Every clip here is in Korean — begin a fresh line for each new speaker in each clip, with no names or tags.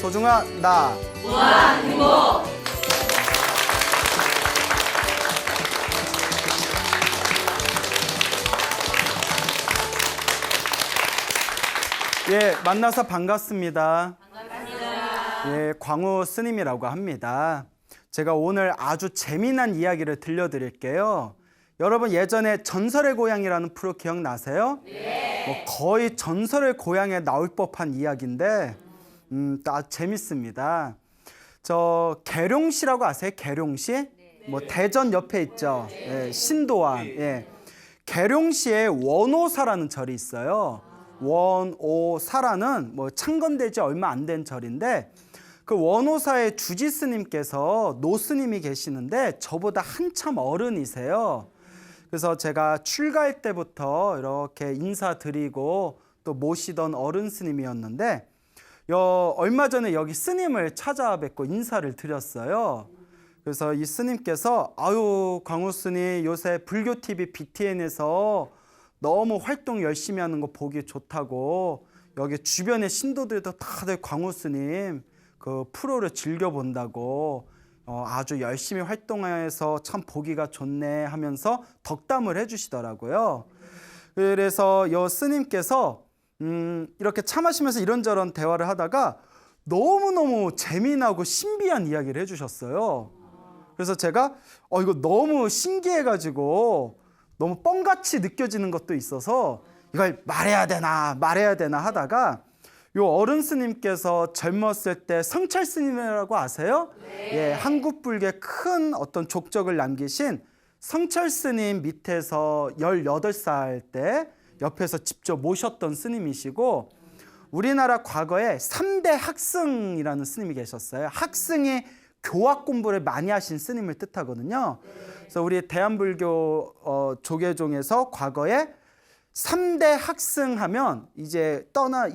소중한 나
무한 행복.
예, 만나서 반갑습니다. 예, 광우 스님이라고 합니다. 제가 오늘 아주 재미난 이야기를 들려드릴게요. 여러분 예전에 전설의 고향이라는 프로 기억나세요?
네.
뭐 거의 전설의 고향에 나올 법한 이야기인데 아주 재밌습니다. 저 계룡시라고 아세요? 계룡시?
네.
뭐 대전 옆에 있죠. 예, 신도안. 예. 계룡시에 원오사라는 절이 있어요. 원오사라는 뭐 창건된 지 얼마 안 된 절인데 그 원오사의 주지 스님께서 노스님이 계시는데 저보다 한참 어른이세요. 그래서 제가 출가할 때부터 이렇게 인사드리고 또 모시던 어른 스님이었는데 얼마 전에 여기 스님을 찾아뵙고 인사를 드렸어요. 그래서 이 스님께서 아유 광우 스님 요새 불교TV BTN에서 너무 활동 열심히 하는 거 보기 좋다고 여기 주변의 신도들도 다들 광우 스님 그 프로를 즐겨본다고 아주 열심히 활동해서 참 보기가 좋네 하면서 덕담을 해주시더라고요. 그래서 이 스님께서 이렇게 차 마시면서 이런저런 대화를 하다가 너무너무 재미나고 신비한 이야기를 해주셨어요. 그래서 제가 이거 너무 신기해가지고 너무 뻥같이 느껴지는 것도 있어서 이걸 말해야 되나 하다가 요 어른 스님께서 젊었을 때 성철 스님이라고 아세요?
네.
예, 한국 불교의 큰 어떤 족적을 남기신 성철 스님 밑에서 18살 때 옆에서 직접 모셨던 스님이시고 우리나라 과거에 3대 학승이라는 스님이 계셨어요. 학승이 교학 공부를 많이 하신 스님을 뜻하거든요. 그래서 우리 대한불교 조계종에서 과거에 3대 학승하면 이제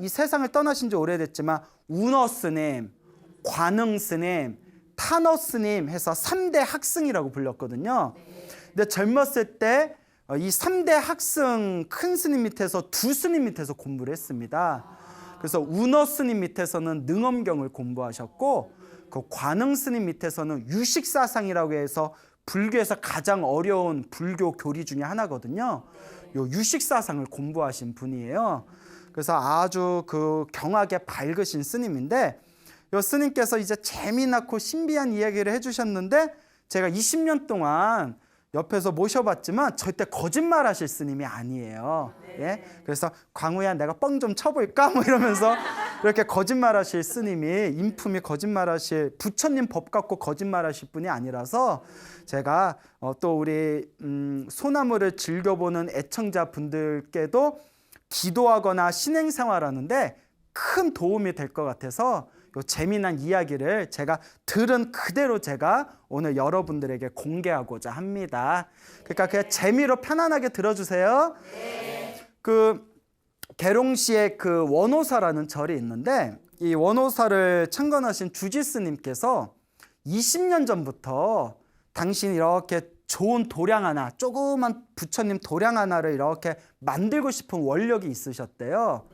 이 세상을 떠나신 지 오래됐지만 운어 스님, 관흥 스님, 탄어 스님 해서 3대 학승이라고 불렸거든요. 근데 젊었을 때 이 3대 학승 큰 스님 밑에서 두 스님 밑에서 공부를 했습니다. 그래서 운어 스님 밑에서는 능엄경을 공부하셨고 그 관흥 스님 밑에서는 유식사상이라고 해서 불교에서 가장 어려운 불교 교리 중에 하나거든요. 요 유식사상을 공부하신 분이에요. 그래서 아주 그 경악에 밝으신 스님인데 요 스님께서 이제 재미나고 신비한 이야기를 해주셨는데 제가 20년 동안 옆에서 모셔봤지만 절대 거짓말하실 스님이 아니에요. 예? 그래서 광우야 내가 뻥 좀 쳐볼까? 뭐 이러면서 이렇게 거짓말하실 스님이 인품이 거짓말하실 부처님 법 갖고 거짓말하실 분이 아니라서 제가 또 우리 소나무를 즐겨보는 애청자분들께도 기도하거나 신행생활하는데 큰 도움이 될 것 같아서 요 재미난 이야기를 제가 들은 그대로 제가 오늘 여러분들에게 공개하고자 합니다. 그러니까 그냥 재미로 편안하게 들어주세요. 그 계룡시에 그 원오사라는 절이 있는데 이 원오사를 창건하신 주지 스님께서 20년 전부터 당신 이렇게 좋은 도량 하나, 조그만 부처님 도량 하나를 이렇게 만들고 싶은 원력이 있으셨대요.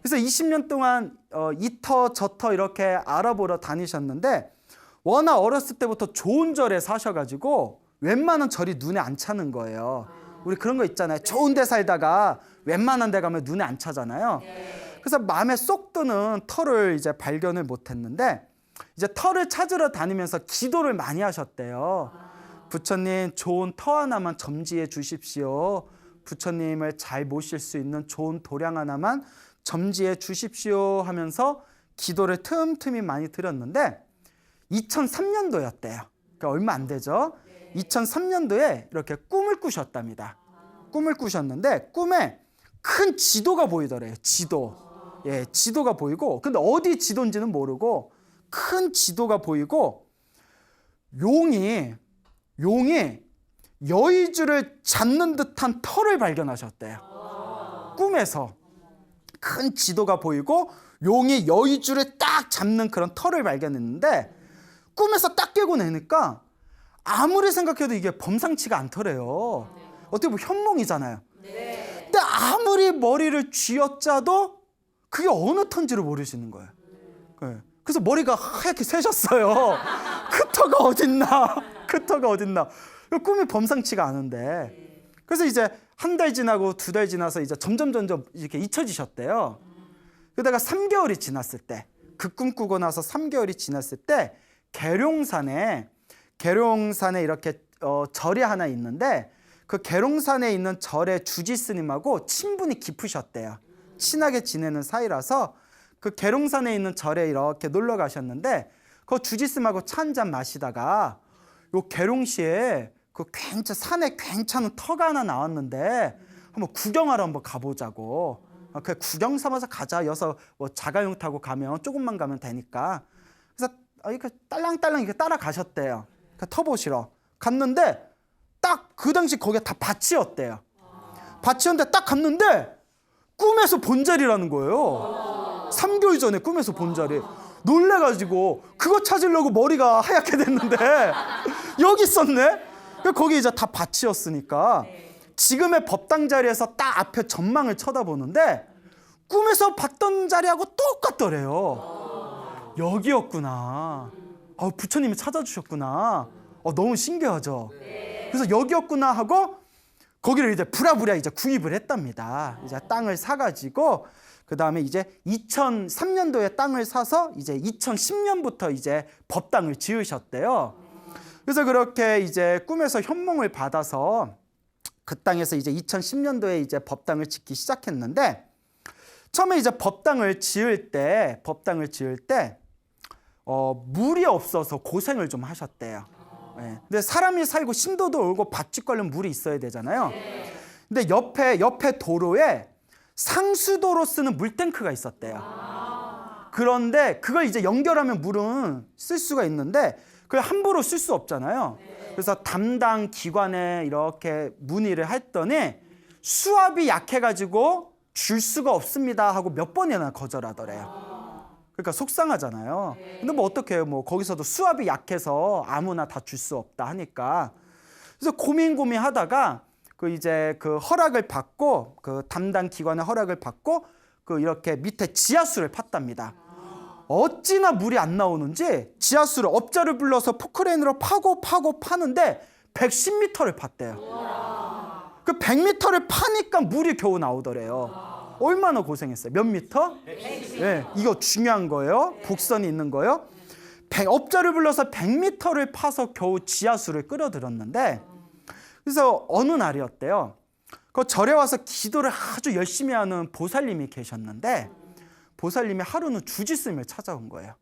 그래서 20년 동안 이터 저터 이렇게 알아보러 다니셨는데 워낙 어렸을 때부터 좋은 절에 사셔가지고 웬만한 절이 눈에 안 차는 거예요. 우리 그런 거 있잖아요. 좋은 데 살다가 웬만한 데 가면 눈에 안 차잖아요. 그래서 마음에 쏙 드는 터를 이제 발견을 못했는데 이제 터를 찾으러 다니면서 기도를 많이 하셨대요. 부처님 좋은 터 하나만 점지해 주십시오. 부처님을 잘 모실 수 있는 좋은 도량 하나만 점지해 주십시오 하면서 기도를 틈틈이 많이 드렸는데 2003년도였대요. 그러니까 얼마 안 되죠. 2003년도에 이렇게 꿈을 꾸셨답니다. 꿈을 꾸셨는데 꿈에 큰 지도가 보이더래요. 지도. 예, 지도가 보이고 근데 어디 지도인지는 모르고 큰 지도가 보이고 용이 여의주를 잡는 듯한 털을 발견하셨대요. 꿈에서 큰 지도가 보이고 용이 여의주를 딱 잡는 그런 털을 발견했는데 꿈에서 딱 깨고 나니까 아무리 생각해도 이게 범상치가 않더래요. 어떻게 보면 현몽이잖아요. 근데 아무리 머리를 쥐어짜도 그게 어느 턴지를 모르시는 거예요. 그래서 머리가 하얗게 새셨어요. 그 터가 어딨나? 그 터가 어딨나? 꿈이 범상치가 않은데. 그래서 이제 한 달 지나고 2달 지나서 이제 점점 이렇게 잊혀지셨대요. 그러다가 3개월이 지났을 때, 그 꿈 꾸고 나서 3개월이 지났을 때 계룡산에 이렇게 절이 하나 있는데, 그 계룡산에 있는 절의 주지 스님하고 친분이 깊으셨대요. 친하게 지내는 사이라서 그 계룡산에 있는 절에 이렇게 놀러 가셨는데, 그 주지 스님하고 차 한잔 마시다가 요 계룡시에 그 산에 괜찮은 터가 하나 나왔는데 한번 구경하러 한번 가보자고. 그 구경 삼아서 가자. 여서 뭐 자가용 타고 가면 조금만 가면 되니까. 그래서 이렇게 딸랑딸랑 이렇게 따라가셨대요. 그 터 보시러 갔는데 딱 그 당시 거기에 다 밭이었대요. 밭이었는데 딱 갔는데 꿈에서 본 자리라는 거예요. 3개월 전에 꿈에서 본 자리. 놀래가지고 그거 찾으려고 머리가 하얗게 됐는데 여기 있었네. 거기 이제 다 밭이었으니까 지금의 법당 자리에서 딱 앞에 전망을 쳐다보는데 꿈에서 봤던 자리하고 똑같더래요. 여기였구나. 부처님이 찾아주셨구나. 너무 신기하죠. 그래서 여기였구나 하고 거기를 이제 부랴부랴 이제 구입을 했답니다. 이제 땅을 사가지고 그 다음에 이제 2003년도에 땅을 사서 이제 2010년부터 이제 법당을 지으셨대요. 그래서 그렇게 이제 꿈에서 현몽을 받아서 그 땅에서 이제 2010년도에 이제 법당을 짓기 시작했는데, 처음에 이제 법당을 지을 때 물이 없어서 고생을 좀 하셨대요. 네. 근데 사람이 살고 신도도 오고 밭짓 걸려면 물이 있어야 되잖아요. 근데 옆에 도로에 상수도로 쓰는 물탱크가 있었대요. 그런데 그걸 이제 연결하면 물은 쓸 수가 있는데 그걸 함부로 쓸 수 없잖아요. 그래서 담당 기관에 이렇게 문의를 했더니 수압이 약해가지고 줄 수가 없습니다 하고 몇 번이나 거절하더래요. 그러니까 속상하잖아요. 근데 뭐 어떡해요. 뭐 거기서도 수압이 약해서 아무나 다 줄 수 없다 하니까. 그래서 고민하다가 그 이제 그 허락을 받고, 그 담당 기관의 허락을 받고 그 이렇게 밑에 지하수를 팠답니다. 어찌나 물이 안 나오는지 지하수를 업자를 불러서 포크레인으로 파는데 110m를 팠대요. 그 100m를 파니까 물이 겨우 나오더래요. 얼마나 고생했어요. 몇 미터? 110m. 네, 이거 중요한 거예요. 곡선이 있는 거예요. 업자를 불러서 100m를 파서 겨우 지하수를 끌어들였는데, 그래서 어느 날이었대요. 그 절에 와서 기도를 아주 열심히 하는 보살님이 계셨는데, 보살님이 하루는 주지스님을 찾아온 거예요.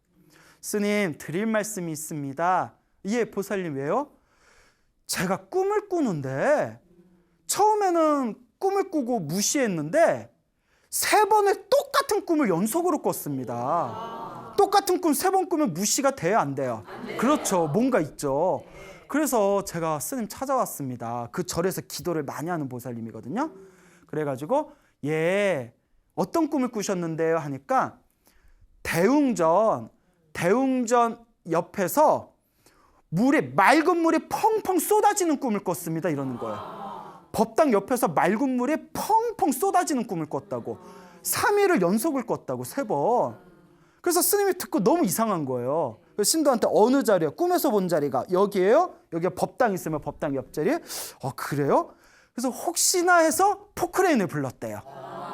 스님, 드릴 말씀이 있습니다. 예, 보살님 왜요? 제가 꿈을 꾸는데 처음에는 꿈을 꾸고 무시했는데 3번의 똑같은 꿈을 연속으로 꿨습니다. 똑같은 꿈 3번 꾸면 무시가 돼요, 안 돼요? 그렇죠. 뭔가 있죠. 그래서 제가 스님 찾아왔습니다. 그 절에서 기도를 많이 하는 보살님이거든요. 그래가지고 예, 어떤 꿈을 꾸셨는데요? 하니까 대웅전 옆에서 맑은 물이 펑펑 쏟아지는 꿈을 꿨습니다. 이러는 거예요. 법당 옆에서 맑은 물이 펑펑 쏟아지는 꿈을 꿨다고. 3일을 연속을 꿨다고, 3번. 그래서 스님이 듣고 너무 이상한 거예요. 그래서 신도한테 어느 자리야? 꿈에서 본 자리가 여기예요? 여기에 법당 있으면 법당 옆자리? 그래요? 그래서 혹시나 해서 포크레인을 불렀대요.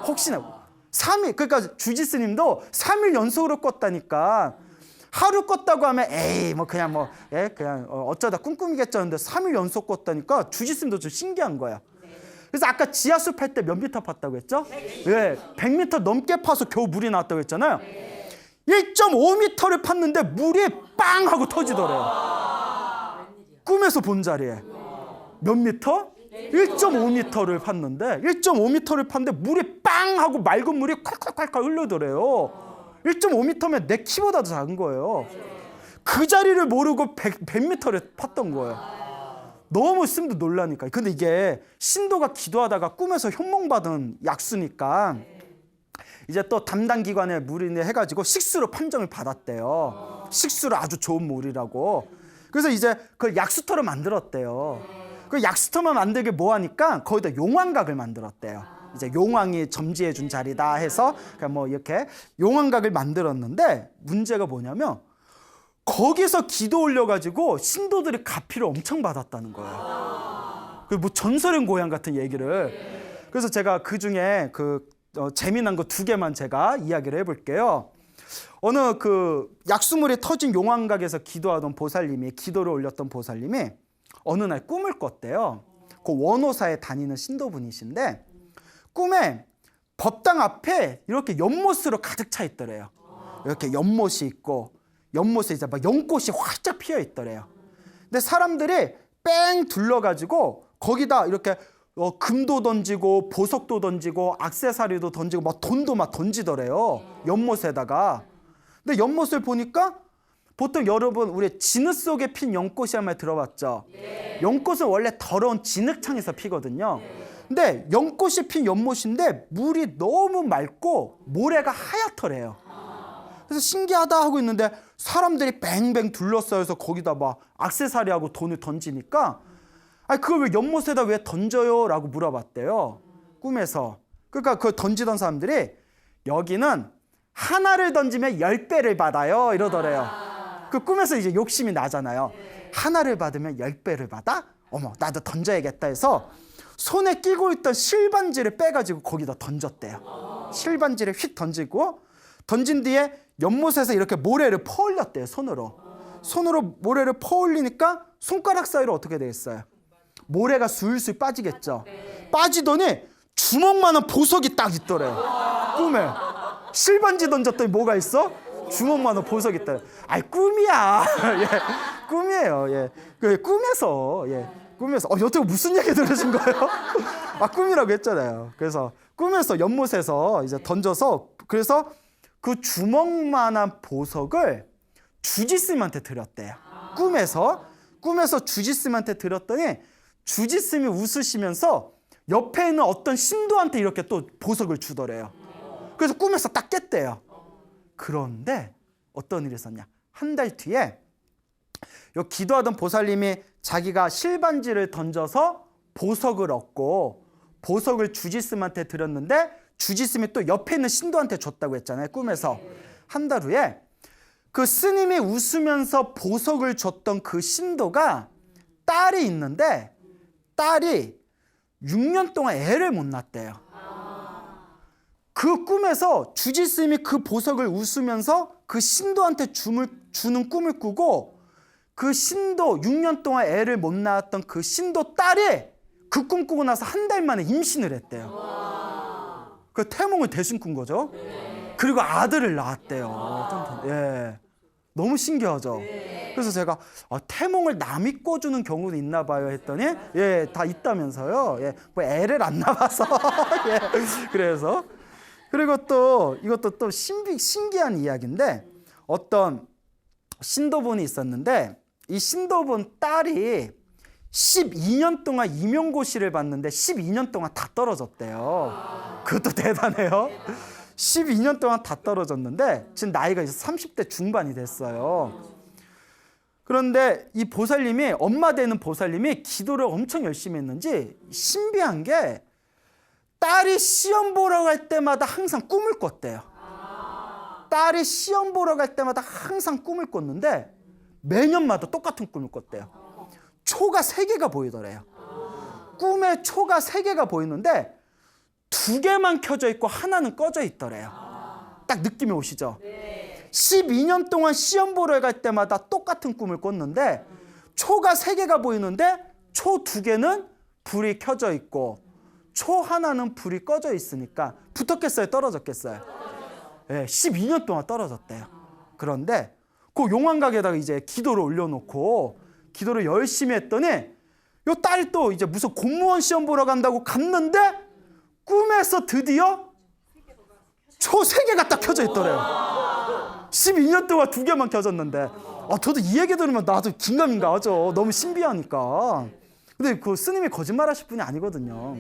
혹시나. 3일, 그러니까 주지 스님도 3일 연속으로 꿨다니까. 하루 껐다고 하면 에이 뭐 그냥 어쩌다 꿈꾸미겠죠 하는데 3일 연속 껐다니까 주지 스님도 좀 신기한 거야. 그래서 아까 지하수 팔 때 몇 미터 팠다고 했죠? 예, 100m 넘게 파서 겨우 물이 나왔다고 했잖아요. 1.5m를 팠는데 물이 빵 하고 터지더래요. 꿈에서 본 자리에. 몇 미터? 1.5m를 팠는데 1.5m를 팠는데 물이 빵 하고 맑은 물이 콸콸콸콸 흐르더래요. 1.5m면 내 키보다도 작은 거예요. 그 자리를 모르고 100m를 팠던 거예요. 너무 스님도 놀라니까. 근데 이게 신도가 기도하다가 꿈에서 현몽받은 약수니까 이제 또 담당 기관에 물인을 해가지고 식수로 판정을 받았대요. 식수로 아주 좋은 물이라고. 그래서 이제 그걸 약수터로 만들었대요. 그 약수터만 만들게 뭐 하니까 거기다 용왕각을 만들었대요. 이제 용왕이 점지해 준 자리다 해서 그냥 뭐 이렇게 용왕각을 만들었는데 문제가 뭐냐면 거기서 기도 올려가지고 신도들이 가피를 엄청 받았다는 거예요. 그 뭐 전설의 고향 같은 얘기를. 그래서 제가 그 중에 재미난 거 2개만 제가 이야기를 해볼게요. 어느 약수물이 터진 용왕각에서 기도하던 보살님이 기도를 올렸던 보살님이 어느 날 꿈을 꿨대요. 그 원호사에 다니는 신도분이신데 꿈에 법당 앞에 이렇게 연못으로 가득 차 있더래요. 이렇게 연못이 있고 연못에 이제 막 연꽃이 활짝 피어 있더래요. 근데 사람들이 뺑 둘러가지고 거기다 이렇게 금도 던지고 보석도 던지고 액세서리도 던지고 막 돈도 막 던지더래요. 연못에다가. 근데 연못을 보니까 보통 여러분 우리 진흙 속에 핀 연꽃이 한번 들어봤죠? 연꽃은 원래 더러운 진흙창에서 피거든요. 근데 연꽃이 핀 연못인데 물이 너무 맑고 모래가 하얗더래요. 그래서 신기하다 하고 있는데 사람들이 뱅뱅 둘러싸여서 거기다 막 액세서리하고 돈을 던지니까 아니 그걸 왜 연못에다 왜 던져요? 라고 물어봤대요. 꿈에서. 그러니까 그걸 던지던 사람들이 여기는 하나를 던지면 10배를 받아요 이러더래요. 그 꿈에서 이제 욕심이 나잖아요. 하나를 받으면 10배를 받아? 어머 나도 던져야겠다 해서 손에 끼고 있던 실반지를 빼가지고 거기다 던졌대요. 실반지를 휙 던지고 던진 뒤에 연못에서 이렇게 모래를 퍼올렸대요. 손으로 모래를 퍼올리니까 손가락 사이로 어떻게 되겠어요? 모래가 술술 빠지겠죠. 빠지더니 주먹만한 보석이 딱 있더래요. 꿈에. 실반지 던졌더니 뭐가 있어? 주먹만한 보석이 있더래. 아이 꿈이야. 예, 꿈이에요. 예. 꿈에서 여태껏 무슨 얘기 들으신 거예요? 아 꿈이라고 했잖아요. 그래서 꿈에서 연못에서 이제 던져서 그래서 그 주먹만한 보석을 주지스님한테 드렸대요. 꿈에서 주지스님한테 드렸더니 주지스님이 웃으시면서 옆에 있는 어떤 신도한테 이렇게 또 보석을 주더래요. 그래서 꿈에서 딱 깼대요. 그런데 어떤 일이 있었냐? 한 달 뒤에 요 기도하던 보살님이 자기가 실반지를 던져서 보석을 얻고 보석을 주지스님한테 드렸는데 주지스님이 또 옆에 있는 신도한테 줬다고 했잖아요. 꿈에서. 한 달 후에 그 스님이 웃으면서 보석을 줬던 그 신도가 딸이 있는데 딸이 6년 동안 애를 못 낳았대요. 그 꿈에서 주지스님이 그 보석을 웃으면서 그 신도한테 주는 꿈을 꾸고 그 신도 6년 동안 애를 못 낳았던 그 신도 딸이 그 꿈 꾸고 나서 한 달 만에 임신을 했대요. 그 태몽을 대신 꾼 거죠. 그리고 아들을 낳았대요. 예. 너무 신기하죠. 그래서 제가 태몽을 남이 꿔주는 경우도 있나 봐요 했더니 예, 다 있다면서요. 예, 뭐 애를 안 낳아서 예, 그래서 그리고 또 이것도 또 신기한 이야기인데 어떤 신도분이 있었는데 이 신도분 딸이 12년 동안 임용고시를 봤는데 12년 동안 다 떨어졌대요. 그것도 대단해요. 12년 동안 다 떨어졌는데 지금 나이가 이제 30대 중반이 됐어요. 그런데 이 보살님이 엄마 되는 보살님이 기도를 엄청 열심히 했는지 신비한 게 딸이 시험 보러 갈 때마다 항상 꿈을 꿨대요. 딸이 시험 보러 갈 때마다 항상 꿈을 꿨는데 매년마다 똑같은 꿈을 꿨대요. 초가 3개가 보이더래요. 꿈에 초가 3개가 보이는데 2개만 켜져 있고 하나는 꺼져 있더래요. 딱 느낌이 오시죠? 12년 동안 시험 보러 갈 때마다 똑같은 꿈을 꿨는데 초가 3개가 보이는데 초 2개는 불이 켜져 있고 초 하나는 불이 꺼져 있으니까 붙었겠어요? 떨어졌겠어요? 네, 12년 동안 떨어졌대요. 그런데 그 용왕각에다가 이제 기도를 올려놓고 기도를 열심히 했더니 요 딸이 또 이제 무슨 공무원 시험 보러 간다고 갔는데 꿈에서 드디어 초 3개가 딱 켜져 있더래요. 12년 동안 2개만 켜졌는데 저도 이 얘기 들으면 나도 긴가민가 하죠. 너무 신비하니까. 근데 그 스님이 거짓말하실 분이 아니거든요.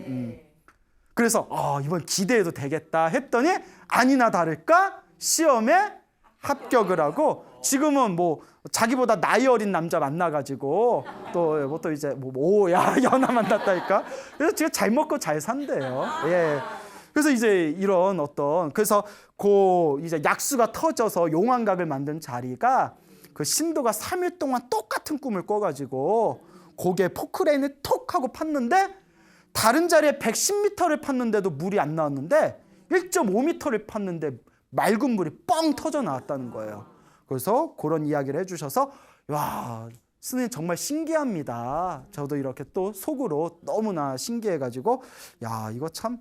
그래서 이번 기대해도 되겠다 했더니 아니나 다를까 시험에 합격을 하고 지금은 뭐 자기보다 나이 어린 남자 만나가지고 또 이제 오야 연하 만났다니까. 그래서 지금 잘 먹고 잘 산대요. 예. 그래서 이제 이런 그래서 이제 약수가 터져서 용왕각을 만든 자리가 그 신도가 3일 동안 똑같은 꿈을 꿔가지고 고개 포크레인을 톡 하고 팠는데 다른 자리에 110m를 팠는데도 물이 안 나왔는데 1.5m를 팠는데 맑은 물이 뻥 터져 나왔다는 거예요. 그래서 그런 이야기를 해주셔서 와, 스님 정말 신기합니다. 저도 이렇게 또 속으로 너무나 신기해가지고 야, 이거 참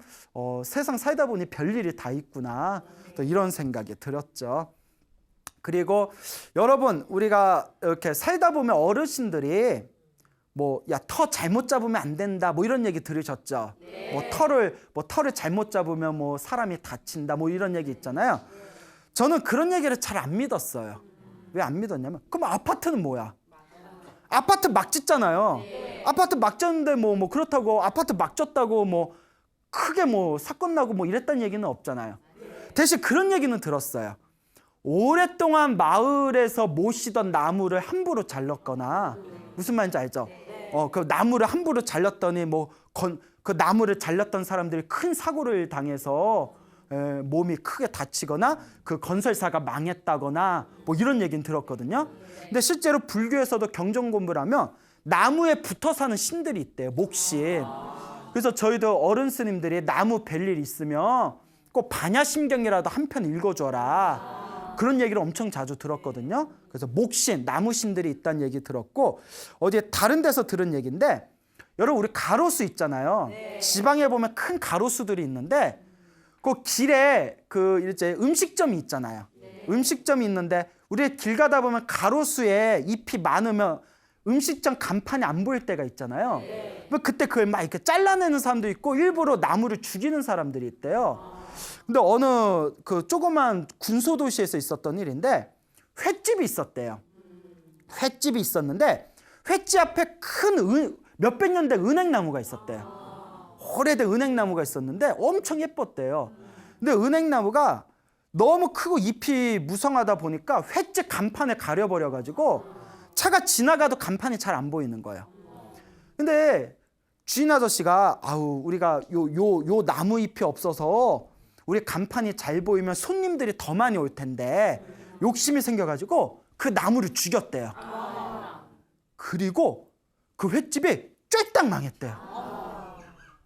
세상 살다 보니 별일이 다 있구나, 또 이런 생각이 들었죠. 그리고 여러분, 우리가 이렇게 살다 보면 어르신들이 터 잘못 잡으면 안 된다, 이런 얘기 들으셨죠? 네. 털을 잘못 잡으면 사람이 다친다, 이런 얘기 있잖아요. 저는 그런 얘기를 잘 안 믿었어요. 왜 안 믿었냐면, 그럼 아파트는 뭐야? 아파트 막 짓잖아요. 네. 아파트 막 짓는데 그렇다고 아파트 막 졌다고 크게 사건 나고 이랬다는 얘기는 없잖아요. 대신 그런 얘기는 들었어요. 오랫동안 마을에서 모시던 나무를 함부로 잘랐거나, 무슨 말인지 알죠? 그 나무를 함부로 잘랐더니 그 나무를 잘랐던 사람들이 큰 사고를 당해서 몸이 크게 다치거나 그 건설사가 망했다거나 이런 얘기는 들었거든요. 근데 실제로 불교에서도 경전 공부를 하면 나무에 붙어 사는 신들이 있대요. 목신. 그래서 저희도 어른 스님들이 나무 뵐 일 있으면 꼭 반야심경이라도 한 편 읽어줘라, 그런 얘기를 엄청 자주 들었거든요. 그래서 목신, 나무신들이 있다는 얘기 들었고, 어디에 다른 데서 들은 얘기인데, 여러분 우리 가로수 있잖아요. 네. 지방에 보면 큰 가로수들이 있는데 그 길에 이제 음식점이 있잖아요. 네. 음식점이 있는데 우리 길 가다 보면 가로수에 잎이 많으면 음식점 간판이 안 보일 때가 있잖아요. 네. 그때 그걸 막 이렇게 잘라내는 사람도 있고 일부러 나무를 죽이는 사람들이 있대요. 근데 어느 조그만 군소도시에서 있었던 일인데 횟집이 있었대요. 횟집이 있었는데 횟집 앞에 큰 몇백 년 된 은행나무가 있었대요. 오래된 은행나무가 있었는데 엄청 예뻤대요. 근데 은행나무가 너무 크고 잎이 무성하다 보니까 횟집 간판에 가려버려가지고 차가 지나가도 간판이 잘 안 보이는 거예요. 근데 주인 아저씨가 우리가 요 나무 잎이 없어서 우리 간판이 잘 보이면 손님들이 더 많이 올 텐데 욕심이 생겨가지고 그 나무를 죽였대요. 그리고 그 횟집이 쫄딱 망했대요.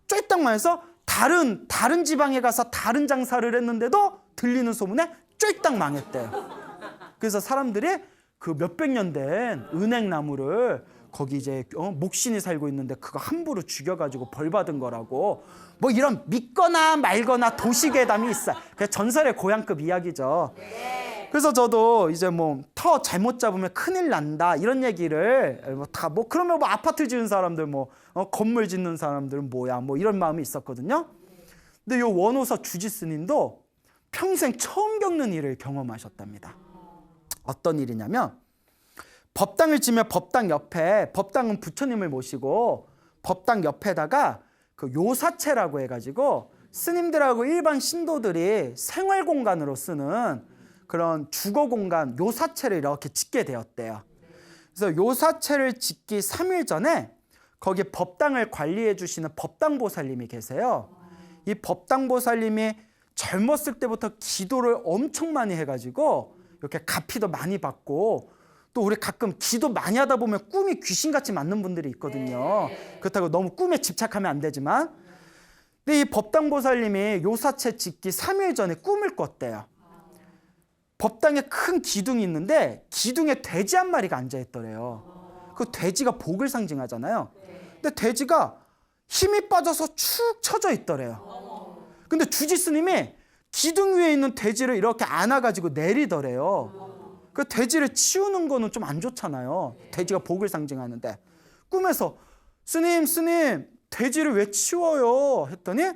쫄딱 망해서 다른 지방에 가서 다른 장사를 했는데도 들리는 소문에 쫄딱 망했대요. 그래서 사람들이 그 몇백 년 된 은행나무를 거기 이제 목신이 살고 있는데 그거 함부로 죽여가지고 벌 받은 거라고, 이런 믿거나 말거나 도시괴담이 있어요. 그냥 전설의 고향급 이야기죠. 그래서 저도 이제 터 잘못 잡으면 큰일 난다, 이런 얘기를 그러면 아파트 지은 사람들 건물 짓는 사람들은 뭐야 이런 마음이 있었거든요. 근데 요 원호서 주지스님도 평생 처음 겪는 일을 경험하셨답니다. 어떤 일이냐면 법당을 지면 법당 옆에, 법당은 부처님을 모시고 법당 옆에다가 그 요사채라고 해가지고 스님들하고 일반 신도들이 생활 공간으로 쓰는 그런 주거 공간 요사채를 이렇게 짓게 되었대요. 그래서 요사채를 짓기 3일 전에 거기 법당을 관리해 주시는 법당보살님이 계세요. 이 법당보살님이 젊었을 때부터 기도를 엄청 많이 해가지고 이렇게 가피도 많이 받고, 또 우리 가끔 기도 많이 하다 보면 꿈이 귀신같이 맞는 분들이 있거든요. 그렇다고 너무 꿈에 집착하면 안 되지만, 근데 이 법당보살님이 요사채 짓기 3일 전에 꿈을 꿨대요. 법당에 큰 기둥이 있는데 기둥에 돼지 한 마리가 앉아있더래요. 그 돼지가 복을 상징하잖아요. 근데 돼지가 힘이 빠져서 축 처져 있더래요. 근데 주지스님이 기둥 위에 있는 돼지를 이렇게 안아가지고 내리더래요. 그 돼지를 치우는 거는 좀 안 좋잖아요. 돼지가 복을 상징하는데. 꿈에서 스님 돼지를 왜 치워요? 했더니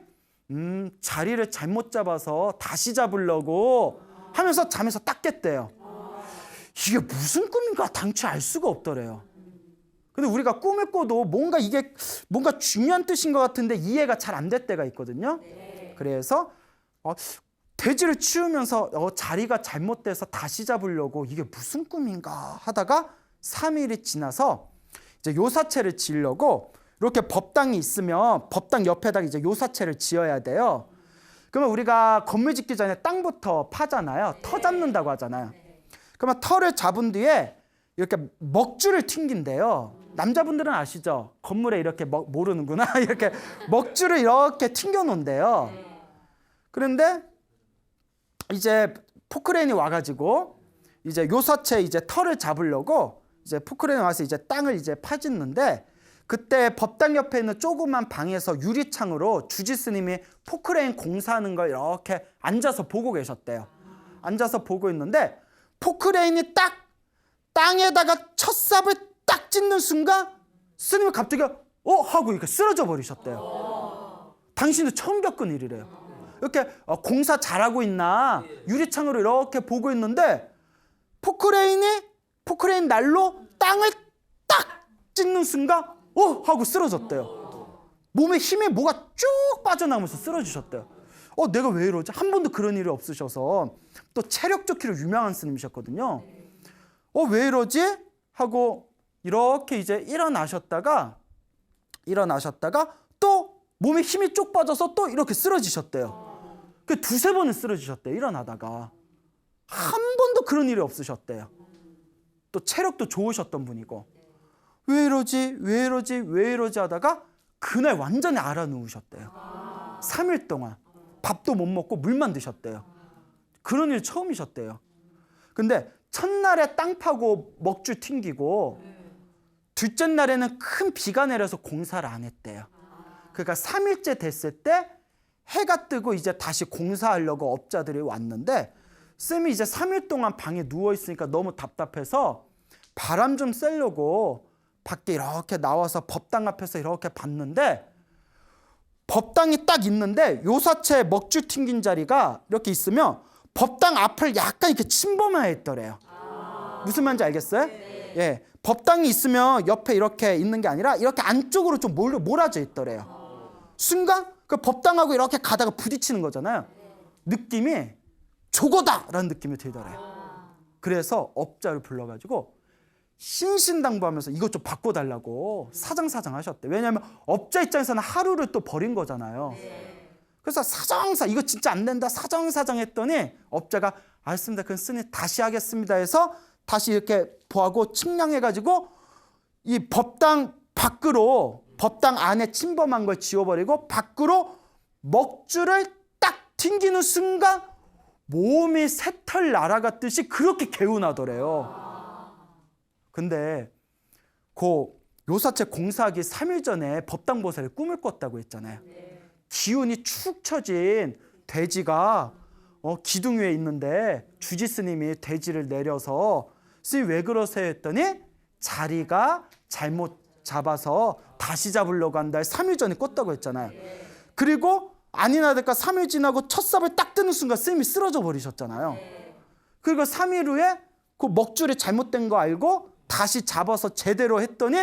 자리를 잘못 잡아서 다시 잡으려고 하면서 잠에서 딱 깼대요. 이게 무슨 꿈인가 당최 알 수가 없더래요. 근데 우리가 꿈을 꿔도 이게 뭔가 중요한 뜻인 것 같은데 이해가 잘 안 될 때가 있거든요. 그래서 돼지를 치우면서 자리가 잘못돼서 다시 잡으려고 이게 무슨 꿈인가 하다가 3일이 지나서 이제 요사채를 지으려고 이렇게 법당이 있으면 법당 옆에다가 이제 요사채를 지어야 돼요. 그러면 우리가 건물 짓기 전에 땅부터 파잖아요. 터 잡는다고 하잖아요. 그러면 터를 잡은 뒤에 이렇게 먹줄을 튕긴대요. 남자분들은 아시죠? 건물에 이렇게 모르는구나. 이렇게 먹줄을 이렇게 튕겨 놓은대요. 그런데 이제 포크레인이 와가지고 이제 요사체 이제 터를 잡으려고 이제 포크레인이 와서 이제 땅을 이제 파짓는데, 그때 법당 옆에 있는 조그만 방에서 유리창으로 주지스님이 포크레인 공사하는 걸 이렇게 앉아서 보고 계셨대요. 앉아서 보고 있는데 포크레인이 딱 땅에다가 첫 삽을 딱 찢는 순간 스님이 갑자기 하고 이렇게 쓰러져 버리셨대요. 당신도 처음 겪은 일이래요. 이렇게 공사 잘하고 있나 유리창으로 이렇게 보고 있는데 포크레인 날로 땅을 딱 찢는 순간 하고 쓰러졌대요. 몸에 힘에 뭐가 쭉 빠져나오면서 쓰러지셨대요. 내가 왜 이러지? 한 번도 그런 일이 없으셔서, 또 체력 좋기로 유명한 스님이셨거든요. 왜 이러지? 하고 이렇게 이제 일어나셨다가 또 몸에 힘이 쭉 빠져서 또 이렇게 쓰러지셨대요. 그 두세 번을 쓰러지셨대요. 일어나다가. 한 번도 그런 일이 없으셨대요. 또 체력도 좋으셨던 분이고. 왜 이러지 하다가 그날 완전히 알아누우셨대요. 3일 동안 밥도 못 먹고 물만 드셨대요. 그런 일 처음이셨대요. 근데 첫날에 땅 파고 먹줄 튕기고 둘째 날에는 큰 비가 내려서 공사를 안 했대요. 그러니까 3일째 됐을 때 해가 뜨고 이제 다시 공사하려고 업자들이 왔는데, 쌤이 이제 3일 동안 방에 누워있으니까 너무 답답해서 바람 좀 쐬려고 밖에 이렇게 나와서 법당 앞에서 이렇게 봤는데, 법당이 딱 있는데 요사체 먹줄 튕긴 자리가 이렇게 있으면 법당 앞을 약간 이렇게 침범해 있더래요. 무슨 말인지 알겠어요? 예, 법당이 있으면 옆에 이렇게 있는 게 아니라 이렇게 안쪽으로 좀 몰아져 있더래요. 순간 그 법당하고 이렇게 가다가 부딪히는 거잖아요. 느낌이 저거다라는 느낌이 들더래요. 그래서 업자를 불러가지고 신신당부하면서 이것 좀 바꿔달라고 사정사정 하셨대. 왜냐하면 업자 입장에서는 하루를 또 버린 거잖아요. 그래서 이거 진짜 안 된다 사정사정 했더니 업자가 알겠습니다. 그럼 스님 다시 하겠습니다 해서 다시 이렇게 보하고 측량해가지고 이 법당 밖으로, 법당 안에 침범한 걸 지워버리고 밖으로 먹줄을 딱 튕기는 순간 몸이 새털 날아갔듯이 그렇게 개운하더래요. 근데 요사체 공사하기 3일 전에 법당 보살에 꿈을 꿨다고 했잖아요. 기운이 축 처진 돼지가 기둥 위에 있는데 주지 스님이 돼지를 내려서 스님 왜 그러세요 했더니 자리가 잘못 잡아서 다시 잡으려고 한다. 3일 전에 꿨다고 했잖아요. 그리고 아니나 될까 3일 지나고 첫 삽을 딱 뜨는 순간 스님이 쓰러져 버리셨잖아요. 그리고 3일 후에 그 먹줄이 잘못된 거 알고 다시 잡아서 제대로 했더니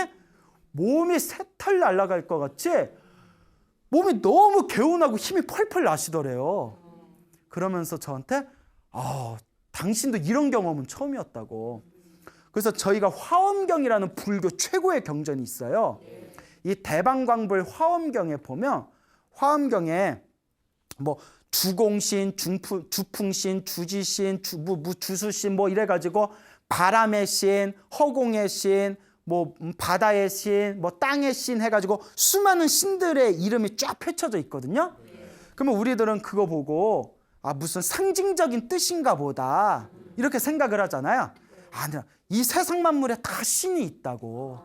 몸이 새털 날아갈 것 같이 몸이 너무 개운하고 힘이 펄펄 나시더래요. 그러면서 저한테 당신도 이런 경험은 처음이었다고. 그래서 저희가 화엄경이라는 불교 최고의 경전이 있어요. 이 대방광불 화엄경에 보면 화엄경에 뭐 주공신, 주풍신, 주지신, 주수신 뭐 이래가지고 바람의 신, 허공의 신, 뭐 바다의 신, 뭐 땅의 신 해가지고 수많은 신들의 이름이 쫙 펼쳐져 있거든요. 그러면 우리들은 그거 보고 무슨 상징적인 뜻인가 보다 이렇게 생각을 하잖아요. 아니야, 이 세상 만물에 다 신이 있다고.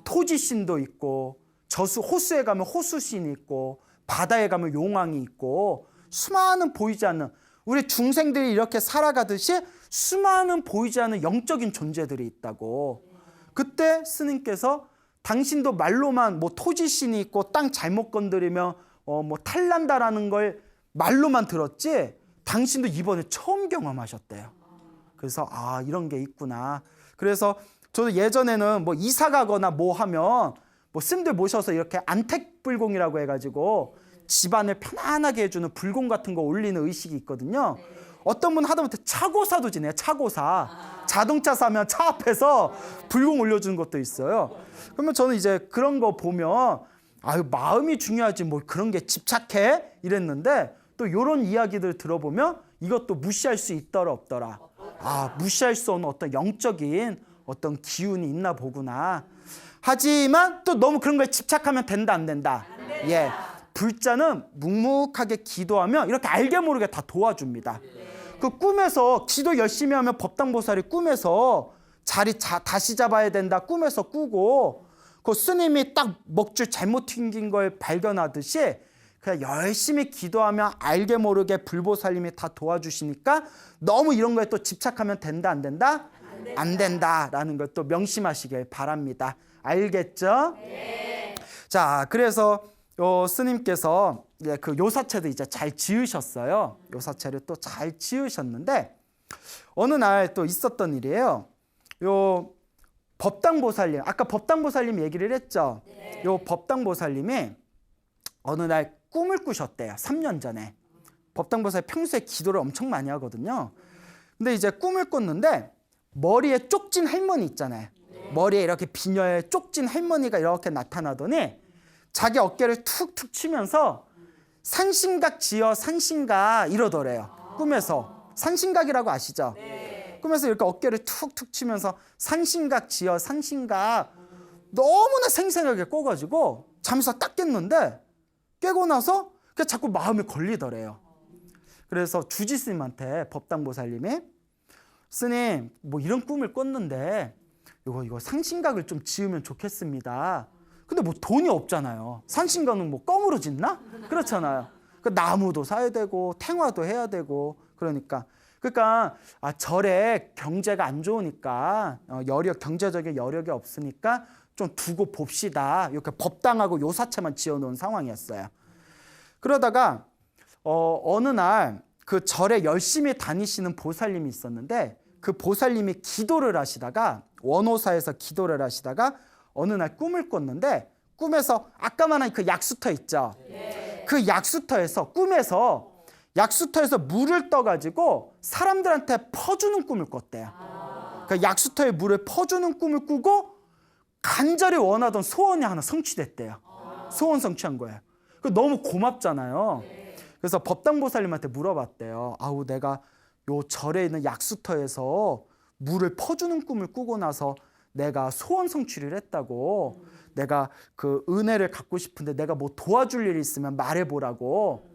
토지신도 있고 호수에 가면 호수신이 있고 바다에 가면 용왕이 있고 수많은 보이지 않는, 우리 중생들이 이렇게 살아가듯이 수많은 보이지 않는 영적인 존재들이 있다고. 그때 스님께서 당신도 말로만 뭐 토지신이 있고 땅 잘못 건드리면 뭐 탈난다라는 걸 말로만 들었지 당신도 이번에 처음 경험하셨대요. 그래서 이런 게 있구나. 그래서 저도 예전에는 뭐 이사 가거나 뭐 하면 뭐 스님들 모셔서 이렇게 안택불공이라고 해가지고 집안을 편안하게 해주는 불공 같은 거 올리는 의식이 있거든요. 어떤 분 하다못해 차고사도 지내요. 차고사. 자동차 사면 차 앞에서 불공 올려주는 것도 있어요. 그러면 저는 이제 그런 거 보면 마음이 중요하지 뭐 그런 게 집착해 이랬는데 또 이런 이야기들 들어보면 이것도 무시할 수 있더라 없더라. 아, 무시할 수 없는 어떤 영적인 어떤 기운이 있나 보구나. 하지만 또 너무 그런 거에 집착하면 된다 안 된다? 예, 불자는 묵묵하게 기도하면 이렇게 알게 모르게 다 도와줍니다. 그 꿈에서 기도 열심히 하면 법당보살이 꿈에서 자리 다시 잡아야 된다 꿈에서 꾸고, 그 스님이 딱 먹줄 잘못 튕긴 걸 발견하듯이 그냥 열심히 기도하면 알게 모르게 불보살님이 다 도와주시니까 너무 이런 거에 또 집착하면 된다 안 된다? 안 된다라는 걸 또 명심하시길 바랍니다. 알겠죠? 네. 자, 그래서 스님께서 그 요사체도 이제 잘 지으셨어요. 요사체를 또 잘 지으셨는데 어느 날 또 있었던 일이에요. 요 법당보살님, 아까 법당보살님 얘기를 했죠. 네. 요 법당보살님이 어느 날 꿈을 꾸셨대요. 3년 전에. 법당보살 평소에 기도를 엄청 많이 하거든요. 근데 이제 꿈을 꿨는데 머리에 쪽진 할머니 있잖아요. 머리에 이렇게 비녀에 쪽진 할머니가 이렇게 나타나더니 자기 어깨를 툭툭 치면서 산신각 지어 산신각 이러더래요. 꿈에서. 산신각이라고 아시죠? 꿈에서 이렇게 어깨를 툭툭 치면서 산신각 지어 산신각 너무나 생생하게 꿔가지고 잠에서 딱 깼는데 깨고 나서 그게 자꾸 마음에 걸리더래요. 그래서 주지스님한테 법당보살님이 스님 뭐 이런 꿈을 꿨는데 이거 산신각을 좀 지으면 좋겠습니다. 근데 뭐 돈이 없잖아요. 산신각은 뭐 껌으로 짓나? 그렇잖아요. 그 나무도 사야 되고 탱화도 해야 되고 그러니까 절에 경제가 안 좋으니까 경제적인 여력이 없으니까 좀 두고 봅시다. 이렇게 법당하고 요사체만 지어놓은 상황이었어요. 그러다가 어느 날 그 절에 열심히 다니시는 보살님이 있었는데 그 보살님이 기도를 하시다가 원호사에서 기도를 하시다가 어느 날 꿈을 꿨는데 꿈에서 아까 말한 그 약수터 있죠. 네. 그 약수터에서 꿈에서 약수터에서 물을 떠가지고 사람들한테 퍼주는 꿈을 꿨대요. 그 약수터에 물을 퍼주는 꿈을 꾸고 간절히 원하던 소원이 하나 성취됐대요. 소원 성취한 거예요. 너무 고맙잖아요. 그래서 법당보살님한테 물어봤대요. 아우, 내가 요 절에 있는 약수터에서 물을 퍼주는 꿈을 꾸고 나서 내가 소원 성취를 했다고. 내가 그 은혜를 갖고 싶은데 내가 뭐 도와줄 일이 있으면 말해보라고.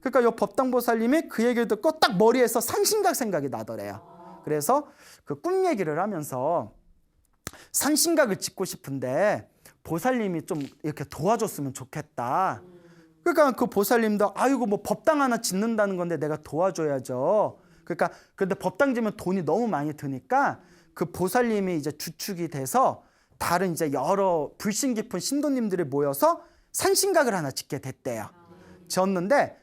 그러니까 요 법당보살님이 그 얘기를 듣고 딱 머리에서 산신각 생각이 나더래요. 그래서 그 꿈 얘기를 하면서 산신각을 짓고 싶은데 보살님이 좀 이렇게 도와줬으면 좋겠다. 그러니까 그 보살님도 아이고 뭐 법당 하나 짓는다는 건데 내가 도와줘야죠. 그러니까 근데 법당 지면 돈이 너무 많이 드니까 그 보살님이 이제 주축이 돼서 다른 이제 여러 불신 깊은 신도님들이 모여서 산신각을 하나 짓게 됐대요. 지었는데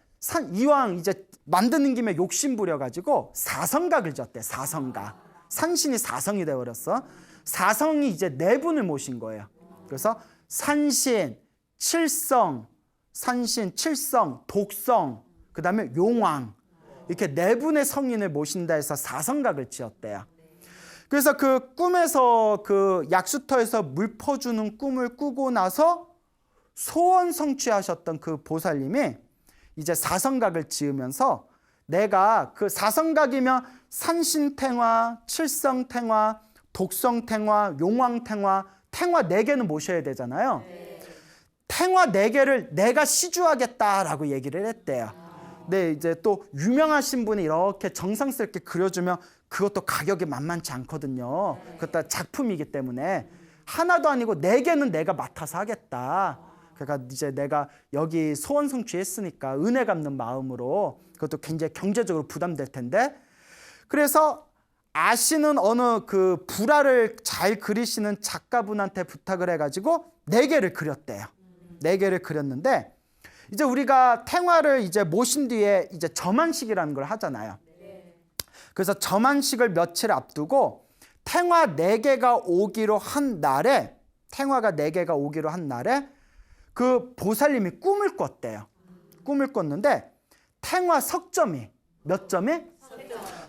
이왕 이제 만드는 김에 욕심 부려가지고 사성각을 졌대. 사성각. 산신이 사성이 되어버렸어. 사성이 이제 네 분을 모신 거예요. 그래서 산신, 칠성, 독성, 그 다음에 용왕, 이렇게 네 분의 성인을 모신다 해서 사성각을 지었대요. 그래서 그 꿈에서 그 약수터에서 물 퍼주는 꿈을 꾸고 나서 소원 성취하셨던 그 보살님이 이제 사성각을 지으면서 내가 그 사성각이면 산신탱화, 칠성탱화, 독성탱화, 용왕탱화, 탱화 4개는 모셔야 되잖아요. 탱화 4개를 내가 시주하겠다라고 얘기를 했대요. 근데 이제 또 유명하신 분이 이렇게 정성스럽게 그려주면 그것도 가격이 만만치 않거든요. 그것도 작품이기 때문에 하나도 아니고 4개는 내가 맡아서 하겠다. 그러니까 이제 내가 여기 소원 성취했으니까 은혜 갚는 마음으로, 그것도 굉장히 경제적으로 부담될 텐데, 그래서 아시는 어느 그 불화를 잘 그리시는 작가분한테 부탁을 해가지고 4개를 그렸대요. 4개를 그렸는데 이제 우리가 탱화를 이제 모신 뒤에 이제 점안식이라는 걸 하잖아요. 그래서 점안식을 며칠 앞두고 탱화 4개가 오기로 한 날에, 탱화가 4개가 오기로 한 날에 그 보살님이 꿈을 꿨대요. 꿈을 꿨는데 탱화 석점이 몇 점이?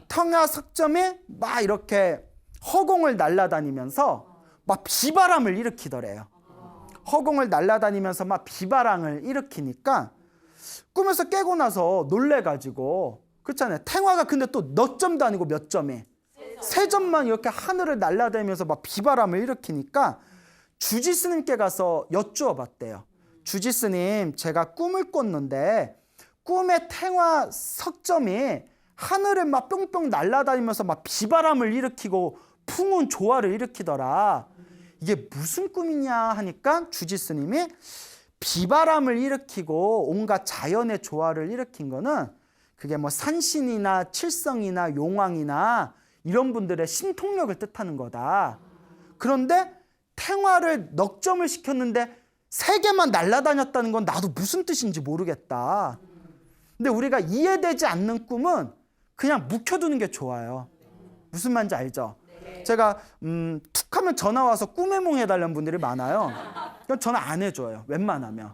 탱화 석점이 막 이렇게 허공을 날아다니면서 막 비바람을 일으키더래요. 허공을 날아다니면서 막 비바람을 일으키니까 꿈에서 깨고 나서 놀래가지고 그렇잖아요. 탱화가 근데 또 몇 점도 아니고 몇 점이 3점만 이렇게 하늘을 날아다니면서 막 비바람을 일으키니까 주지 스님께 가서 여쭈어 봤대요. 주지 스님, 제가 꿈을 꿨는데 꿈의 탱화 석점이 하늘을 막 뿅뿅 날아다니면서 막 비바람을 일으키고 풍운 조화를 일으키더라. 이게 무슨 꿈이냐 하니까 주지 스님이 비바람을 일으키고 온갖 자연의 조화를 일으킨 거는 그게 뭐 산신이나 칠성이나 용왕이나 이런 분들의 신통력을 뜻하는 거다. 그런데 탱화를 넉 점을 시켰는데 3개만 날아다녔다는 건 나도 무슨 뜻인지 모르겠다. 근데 우리가 이해되지 않는 꿈은 그냥 묵혀두는 게 좋아요. 무슨 말인지 알죠? 제가 툭 하면 전화 와서 꿈의 몽 해달라는 분들이 많아요. 그럼 전화 안 해줘요. 웬만하면.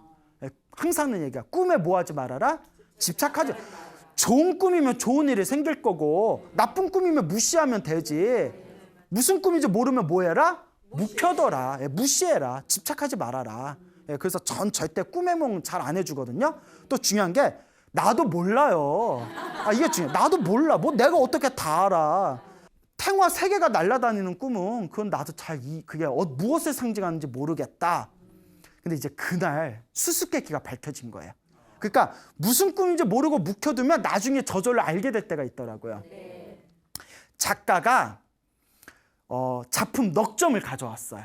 항상 하는 얘기야. 꿈에 뭐 하지 말아라? 집착하지. 좋은 꿈이면 좋은 일이 생길 거고 나쁜 꿈이면 무시하면 되지. 무슨 꿈인지 모르면 뭐 해라? 묵혀둬라. 무시해라. 집착하지 말아라. 그래서 전 절대 꿈의 몽 잘 안 해주거든요. 또 중요한 게 나도 몰라요. 이게 중요해. 나도 몰라. 뭐 내가 어떻게 다 알아. 탱화 3개가 날아다니는 꿈은 그건 나도 그게 무엇을 상징하는지 모르겠다. 근데 이제 그날 수수께끼가 밝혀진 거예요. 그러니까 무슨 꿈인지 모르고 묵혀두면 나중에 저절로 알게 될 때가 있더라고요. 작가가 작품 넉 점을 가져왔어요.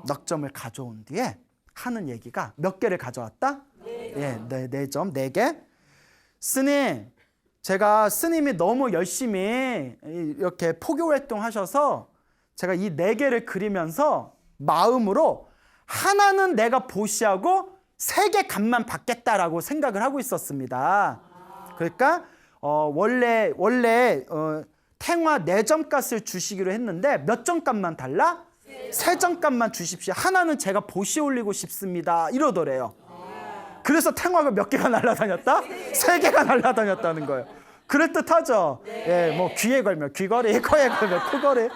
넉 점을 가져온 뒤에 하는 얘기가 몇 개를 가져왔다? 4점, 4개. 스님, 제가 스님이 너무 열심히 이렇게 포교 활동하셔서 제가 이 4개를 그리면서 마음으로 하나는 내가 보시하고 3개 값만 받겠다라고 생각을 하고 있었습니다. 그러니까 원래 탱화 4점 값을 주시기로 했는데 몇 점 값만 달라? 3점 값만 주십시오. 하나는 제가 보시 올리고 싶습니다. 이러더래요. 그래서 탱화가 몇 개가 날아다녔다? 3개가 날아다녔다는 거예요. 그럴듯하죠? 뭐 귀에 걸면 귀걸이, 코에 걸면 코걸이.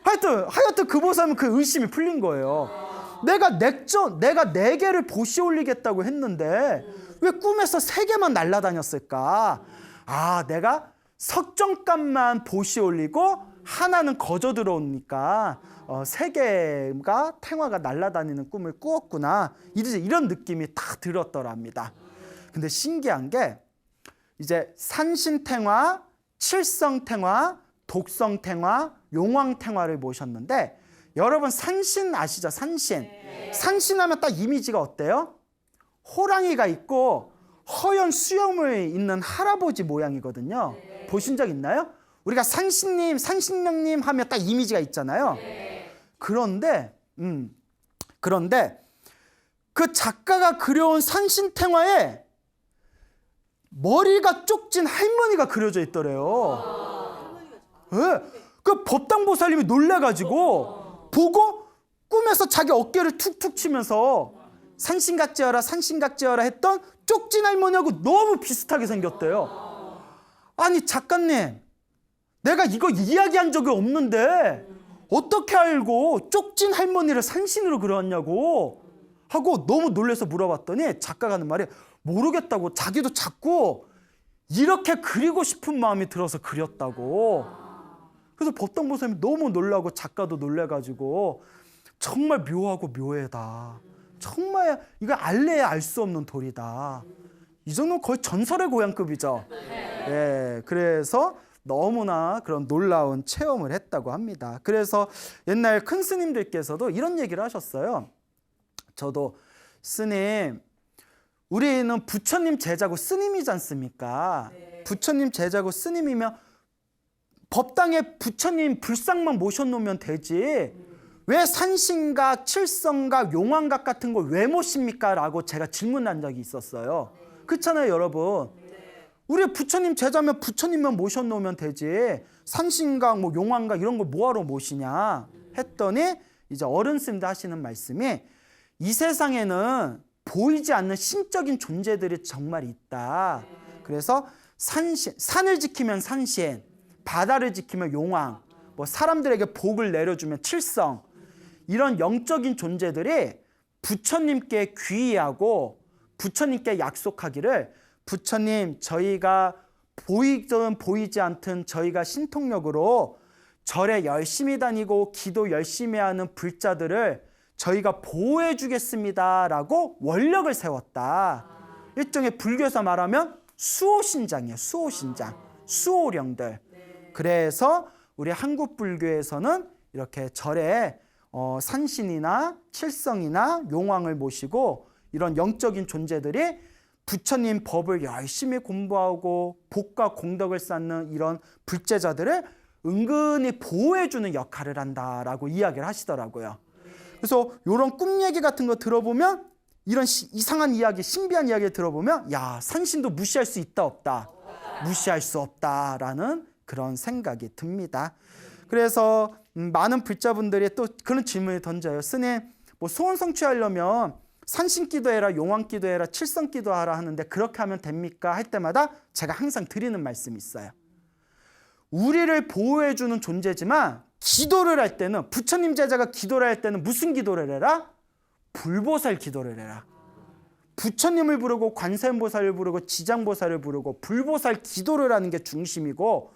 하여튼 그 보살은 그 의심이 풀린 거예요. 내가 4개를 보시 올리겠다고 했는데 왜 꿈에서 3개만 날아다녔을까? 내가 석정값만 보시 올리고 하나는 거저 들어오니까 3개가 탱화가 날아다니는 꿈을 꾸었구나. 이런 느낌이 딱 들었더랍니다. 근데 신기한 게 이제 산신탱화, 칠성탱화, 독성탱화, 용왕탱화를 모셨는데 여러분 산신 아시죠? 산신. 산신하면 딱 이미지가 어때요? 호랑이가 있고 허연 수염을 있는 할아버지 모양이거든요. 보신 적 있나요? 우리가 산신님, 산신령님 하면 딱 이미지가 있잖아요. 그런데 그 작가가 그려온 산신탱화에 머리가 쪽진 할머니가 그려져 있더래요. 그 법당보살님이 놀래가지고 보고 꿈에서 자기 어깨를 툭툭 치면서 산신각지어라 산신각지어라 했던 쪽진 할머니하고 너무 비슷하게 생겼대요. 아니 작가님, 내가 이거 이야기한 적이 없는데 어떻게 알고 쪽진 할머니를 산신으로 그려왔냐고 하고 너무 놀라서 물어봤더니 작가가 하는 말이 모르겠다고, 자기도 자꾸 이렇게 그리고 싶은 마음이 들어서 그렸다고. 그래서 법당보살님이 너무 놀라고 작가도 놀래가지고 정말 묘하고 묘해다. 정말 이거 알래야 알 수 없는 돌이다. 이 정도는 거의 전설의 고향급이죠. 그래서 너무나 그런 놀라운 체험을 했다고 합니다. 그래서 옛날 큰 스님들께서도 이런 얘기를 하셨어요. 저도 스님, 우리는 부처님 제자고 스님이지 않습니까? 부처님 제자고 스님이면 법당에 부처님 불상만 모셔놓으면 되지 왜 산신각, 칠성각, 용왕각 같은 걸 왜 모십니까? 라고 제가 질문한 적이 있었어요. 그렇잖아요 여러분. 우리 부처님 제자면 부처님만 모셔놓으면 되지 산신각, 뭐 용왕각 이런 걸 뭐하러 모시냐 했더니 이제 어른 스님들 하시는 말씀이 이 세상에는 보이지 않는 신적인 존재들이 정말 있다. 그래서 산을 지키면 산신, 바다를 지키면 용왕, 뭐 사람들에게 복을 내려주면 칠성, 이런 영적인 존재들이 부처님께 귀의하고 부처님께 약속하기를 부처님 저희가 보이든 보이지 않든 저희가 신통력으로 절에 열심히 다니고 기도 열심히 하는 불자들을 저희가 보호해 주겠습니다라고 원력을 세웠다. 일종의 불교에서 말하면 수호신장이에요. 수호신장, 수호령들. 그래서 우리 한국 불교에서는 이렇게 절에 산신이나 칠성이나 용왕을 모시고 이런 영적인 존재들이 부처님 법을 열심히 공부하고 복과 공덕을 쌓는 이런 불제자들을 은근히 보호해주는 역할을 한다라고 이야기를 하시더라고요. 그래서 이런 꿈 얘기 같은 거 들어보면 이런 이상한 이야기, 신비한 이야기를 들어보면 야, 산신도 무시할 수 있다 없다. 무시할 수 없다라는 그런 생각이 듭니다. 그래서 많은 불자분들이 또 그런 질문을 던져요. 스님, 뭐 소원 성취하려면 산신 기도해라, 용왕 기도해라, 칠성 기도하라 하는데 그렇게 하면 됩니까? 할 때마다 제가 항상 드리는 말씀이 있어요. 우리를 보호해주는 존재지만 기도를 할 때는 부처님 제자가 기도를 할 때는 무슨 기도를 해라? 불보살 기도를 해라. 부처님을 부르고 관세음보살을 부르고 지장보살을 부르고 불보살 기도를 하는 게 중심이고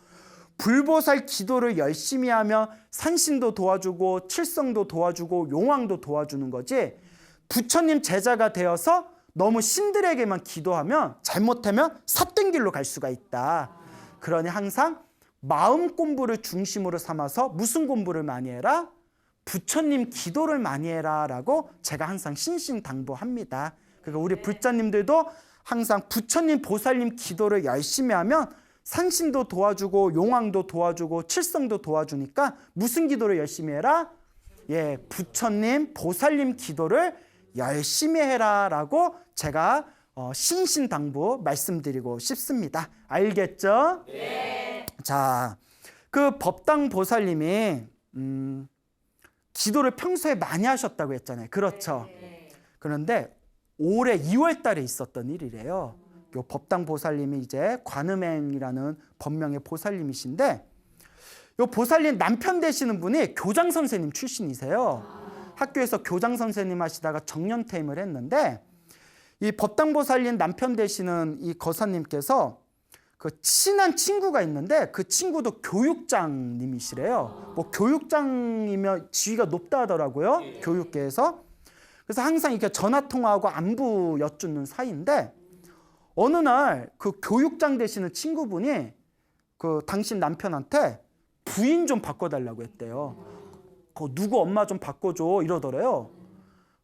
불보살 기도를 열심히 하면 산신도 도와주고 칠성도 도와주고 용왕도 도와주는 거지 부처님 제자가 되어서 너무 신들에게만 기도하면 잘못하면 삿된 길로 갈 수가 있다. 그러니 항상 마음 공부를 중심으로 삼아서 무슨 공부를 많이 해라? 부처님 기도를 많이 해라 라고 제가 항상 신신당부합니다. 그러니까 우리 불자님들도 항상 부처님 보살님 기도를 열심히 하면 산신도 도와주고 용왕도 도와주고 칠성도 도와주니까 무슨 기도를 열심히 해라? 예, 부처님 보살님 기도를 열심히 해라 라고 제가 신신당부 말씀드리고 싶습니다. 알겠죠? 네. 자, 그 법당 보살님이 기도를 평소에 많이 하셨다고 했잖아요. 그렇죠? 네. 그런데 올해 2월 달에 있었던 일이래요. 요 법당 보살님이 이제 관음행이라는 법명의 보살님이신데 요 보살님 남편 되시는 분이 교장 선생님 출신이세요. 학교에서 교장 선생님 하시다가 정년퇴임을 했는데 이 법당 보살님 남편 되시는 이 거사님께서 그 친한 친구가 있는데 그 친구도 교육장님이시래요. 뭐 교육장이면 지위가 높다 하더라고요. 교육계에서. 그래서 항상 이렇게 전화 통화하고 안부 여쭙는 사이인데 어느 날 그 교육장 되시는 친구분이 그 당신 남편한테 부인 좀 바꿔달라고 했대요. 누구 엄마 좀 바꿔줘 이러더래요.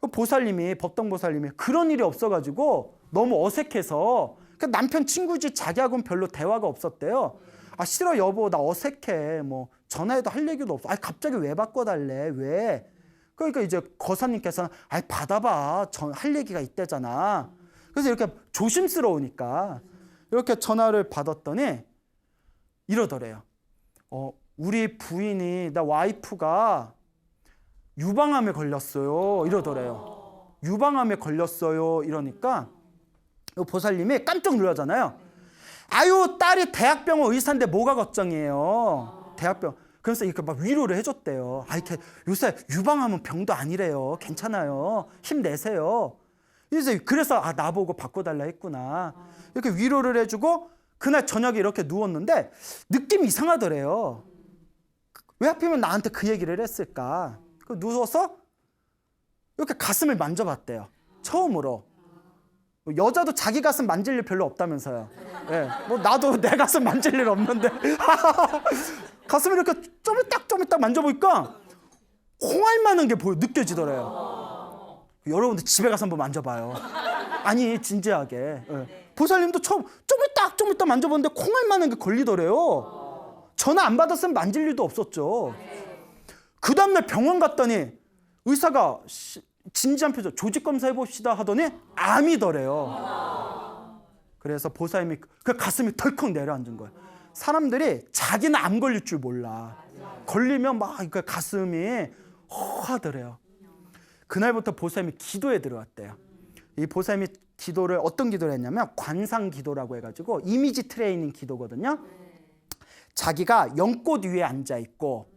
그 보살님이 법당 보살님이 그런 일이 없어가지고 너무 어색해서 그 남편 친구지 자기하고는 별로 대화가 없었대요. 아 싫어 여보 나 어색해 뭐 전화해도 할 얘기도 없어. 아 갑자기 왜 바꿔달래 왜? 그러니까 이제 거사님께서는 아 받아봐 할 얘기가 있대잖아. 그래서 이렇게 조심스러우니까 이렇게 전화를 받았더니 이러더래요. 우리 부인이 나 와이프가 유방암에 걸렸어요 이러더래요. 유방암에 걸렸어요 이러니까 보살님이 깜짝 놀라잖아요. 아유 딸이 대학병원 의사인데 뭐가 걱정이에요. 대학병. 그래서 이렇게 막 위로를 해줬대요. 아 이렇게 요새 유방암은 병도 아니래요. 괜찮아요. 힘내세요. 그래서 아 나보고 바꿔달라 했구나. 이렇게 위로를 해주고 그날 저녁에 이렇게 누웠는데 느낌이 이상하더래요. 왜 하필이면 나한테 그 얘기를 했을까? 누워서 이렇게 가슴을 만져봤대요. 처음으로. 여자도 자기 가슴 만질 일 별로 없다면서요. 예, 뭐 나도 내 가슴 만질 일 없는데 가슴을 이렇게 쪼물딱 만져보니까 콩알만한 게 느껴지더래요. 여러분들 집에 가서 한번 만져봐요. 아니 진지하게. 예. 보살님도 처음 쪼물딱 만져보는데 콩알만한 게 걸리더래요. 전화 안 받았으면 만질 일도 없었죠. 그 다음날 병원 갔더니 의사가 진지한 표정 조직 검사 해봅시다 하더니 암이더래요. 그래서 보살님이 그 가슴이 덜컥 내려앉은 거예요. 사람들이 자기는 암 걸릴 줄 몰라. 걸리면 막 그 가슴이 허하더래요. 그날부터 보살님이 기도에 들어왔대요. 이 보살님이 기도를 어떤 기도를 했냐면 관상 기도라고 해가지고 이미지 트레이닝 기도거든요. 자기가 연꽃 위에 앉아 있고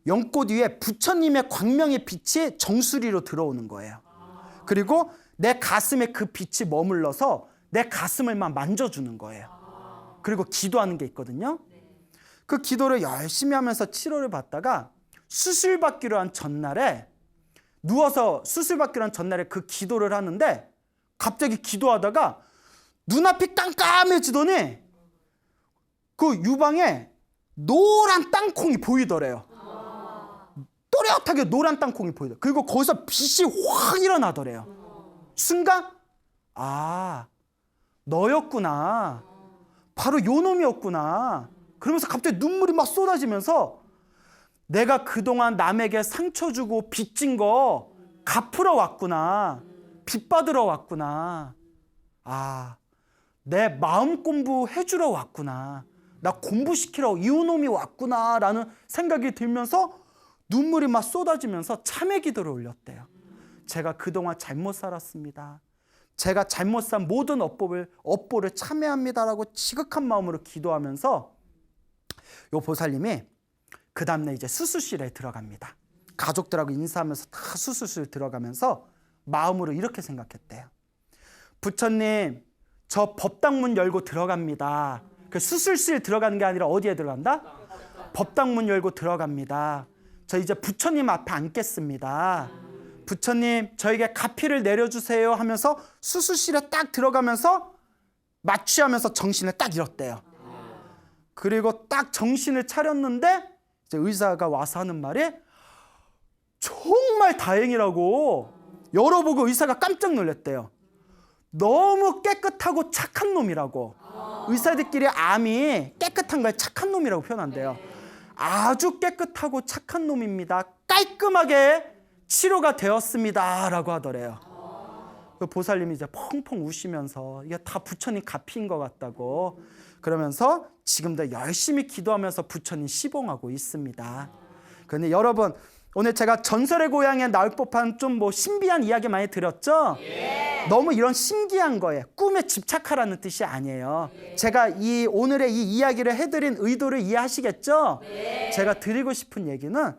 연꽃 위에 부처님의 광명의 빛이 정수리로 들어오는 거예요. 그리고 내 가슴에 그 빛이 머물러서 내 가슴을 막 만져주는 거예요. 그리고 기도하는 게 있거든요. 그 기도를 열심히 하면서 치료를 받다가 수술받기로 한 전날에 누워서 수술받기로 한 전날에 그 기도를 하는데 갑자기 기도하다가 눈앞이 깜깜해지더니 그 유방에 노란 땅콩이 보이더래요. 또렷하게 노란 땅콩이 보이더래요. 그리고 거기서 빛이 확 일어나더래요. 순간 아, 너였구나. 바로 요 놈이었구나. 그러면서 갑자기 눈물이 막 쏟아지면서 내가 그동안 남에게 상처 주고 빚진 거 갚으러 왔구나. 빚 받으러 왔구나. 아, 내 마음 공부해주러 왔구나. 나 공부시키러 이 놈이 왔구나 라는 생각이 들면서 눈물이 막 쏟아지면서 참회 기도를 올렸대요. 제가 그동안 잘못 살았습니다. 제가 잘못 산 모든 업보를 참회합니다라고 지극한 마음으로 기도하면서 요 보살님이 그 다음날 이제 수술실에 들어갑니다. 가족들하고 인사하면서 다 수술실 들어가면서 마음으로 이렇게 생각했대요. 부처님, 저 법당문 열고 들어갑니다. 그 수술실 들어가는 게 아니라 어디에 들어간다? 법당문 열고 들어갑니다. 저 이제 부처님 앞에 앉겠습니다. 부처님, 저에게 가피를 내려주세요 하면서 수술실에 딱 들어가면서 마취하면서 정신을 딱 잃었대요. 그리고 딱 정신을 차렸는데 이제 의사가 와서 하는 말이 정말 다행이라고 열어보고 의사가 깜짝 놀랐대요. 너무 깨끗하고 착한 놈이라고. 의사들끼리 암이 깨끗한 걸 착한 놈이라고 표현한대요. 아주 깨끗하고 착한 놈입니다. 깔끔하게 치료가 되었습니다 라고 하더래요. 그 보살님이 이제 펑펑 우시면서 이게 다 부처님 가피인 것 같다고 그러면서 지금도 열심히 기도하면서 부처님 시봉하고 있습니다. 그런데 여러분, 오늘 제가 전설의 고향에 나올 법한 좀 신비한 이야기 많이 들었죠? 너무 이런 신기한 거에 꿈에 집착하라는 뜻이 아니에요. 제가 오늘의 이 이야기를 해드린 의도를 이해하시겠죠? 제가 드리고 싶은 얘기는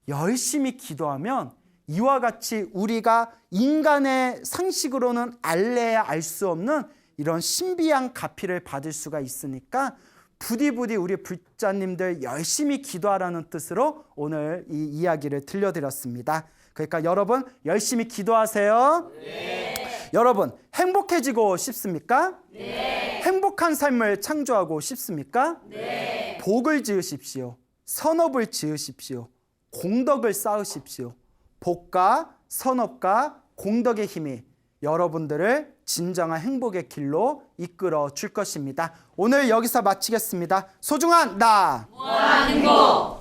열심히 기도하면 이와 같이 우리가 인간의 상식으로는 알래야 알 수 없는 이런 신비한 가피를 받을 수가 있으니까 부디 우리 불자님들 열심히 기도하라는 뜻으로 오늘 이 이야기를 들려드렸습니다. 그러니까 여러분 열심히 기도하세요. 네. 여러분 행복해지고 싶습니까? 네. 행복한 삶을 창조하고 싶습니까? 네. 복을 지으십시오. 선업을 지으십시오. 공덕을 쌓으십시오. 복과 선업과 공덕의 힘이 여러분들을 진정한 행복의 길로 이끌어 줄 것입니다. 오늘 여기서 마치겠습니다. 소중한 나
무한행복